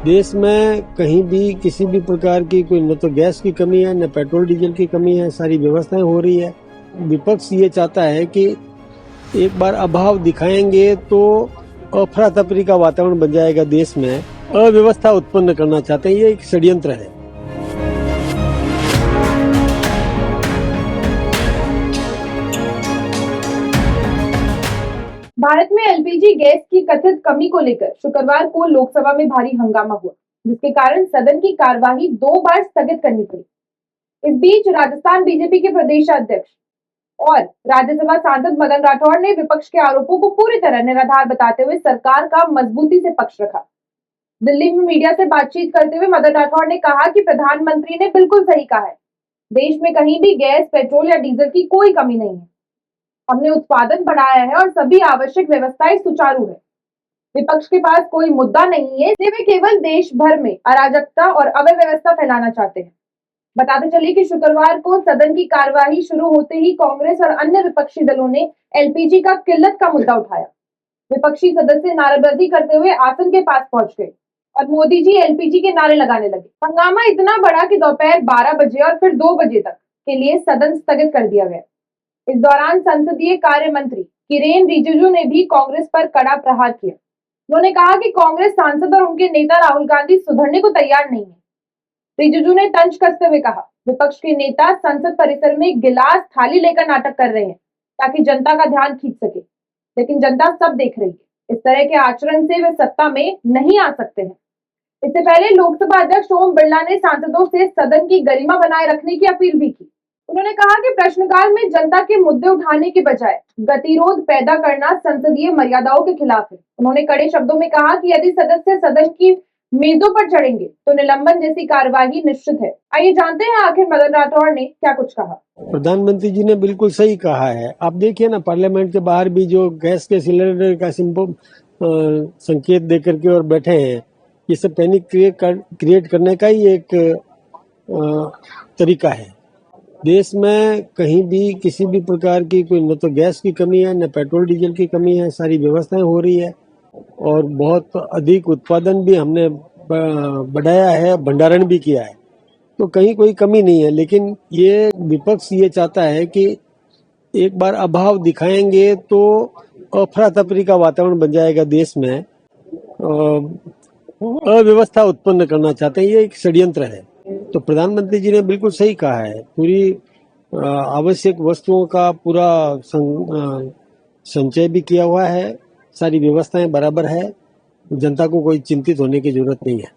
देश में कहीं भी किसी भी प्रकार की कोई न तो गैस की कमी है, न पेट्रोल डीजल की कमी है, सारी व्यवस्थाएं हो रही है। विपक्ष ये चाहता है कि एक बार अभाव दिखाएंगे तो अफरा तफरी का वातावरण बन जाएगा देश में, अव्यवस्था उत्पन्न करना चाहते हैं। ये एक षड्यंत्र है। भारत में एलपीजी गैस की कथित कमी को लेकर शुक्रवार को लोकसभा में भारी हंगामा हुआ, जिसके कारण सदन की कार्यवाही 2 बार स्थगित करनी पड़ी। इस बीच राजस्थान बीजेपी के प्रदेश अध्यक्ष और राज्यसभा सांसद मदन राठौड़ ने विपक्ष के आरोपों को पूरी तरह निराधार बताते हुए सरकार का मजबूती से पक्ष रखा। दिल्ली में मीडिया से बातचीत करते हुए मदन राठौड़ ने कहा कि प्रधानमंत्री ने बिल्कुल सही कहा है, देश में कहीं भी गैस, पेट्रोल या डीजल की कोई कमी नहीं है। हमने उत्पादन बढ़ाया है और सभी आवश्यक व्यवस्थाएं सुचारू है। विपक्ष के पास कोई मुद्दा नहीं है, वे केवल देश भर में अराजकता और अव्यवस्था फैलाना चाहते हैं। बताते चलिए कि शुक्रवार को सदन की कार्यवाही शुरू होते ही कांग्रेस और अन्य विपक्षी दलों ने एलपीजी का किल्लत का मुद्दा उठाया। विपक्षी सदस्य नारेबाजी करते हुए आसन के पास पहुंच गए और मोदी जी एलपीजी के नारे लगाने लगे। हंगामा इतना बड़ा कि दोपहर 12 बजे और फिर 2 बजे तक के लिए सदन स्थगित कर दिया गया। इस दौरान संसदीय कार्य मंत्री किरेन रिजिजू ने भी कांग्रेस पर कड़ा प्रहार किया। उन्होंने कहा कि कांग्रेस सांसद और उनके नेता राहुल गांधी सुधरने को तैयार नहीं है। रिजिजू ने तंज कसते हुए कहा, विपक्ष के नेता संसद परिसर में गिलास थाली लेकर नाटक कर रहे हैं ताकि जनता का ध्यान खींच सके, लेकिन जनता सब देख रही है। इस तरह के आचरण से वे सत्ता में नहीं आ सकते हैं। इससे पहले लोकसभा अध्यक्ष ओम बिरला ने सांसदों से सदन की गरिमा बनाए रखने की अपील भी की। उन्होंने कहा कि प्रश्नकाल में जनता के मुद्दे उठाने के बजाय गतिरोध पैदा करना संसदीय मर्यादाओं के खिलाफ है। उन्होंने कड़े शब्दों में कहा कि यदि सदस्य सदन की मेजों पर चढ़ेंगे तो निलंबन जैसी कार्यवाही निश्चित है। आइए जानते हैं आखिर मदन राठौड़ ने क्या कुछ कहा। प्रधानमंत्री जी ने बिल्कुल सही कहा है। आप देखिए ना, पार्लियामेंट के बाहर भी जो गैस के सिलेंडर का संकेत दे करके और बैठे हैं, ये सब पैनिक क्रिएट करने का ही एक तरीका है। देश में कहीं भी किसी भी प्रकार की कोई न तो गैस की कमी है, न पेट्रोल डीजल की कमी है, सारी व्यवस्थाएं हो रही है और बहुत अधिक उत्पादन भी हमने बढ़ाया है, भंडारण भी किया है, तो कहीं कोई कमी नहीं है। लेकिन ये विपक्ष ये चाहता है कि एक बार अभाव दिखाएंगे तो अफरा तफरी का वातावरण बन जाएगा देश में, अव्यवस्था उत्पन्न करना चाहते हैं। ये एक षड्यंत्र है। तो प्रधानमंत्री जी ने बिल्कुल सही कहा है। पूरी आवश्यक वस्तुओं का पूरा संचय भी किया हुआ है, सारी व्यवस्थाएं बराबर है, जनता को कोई चिंतित होने की जरूरत नहीं है।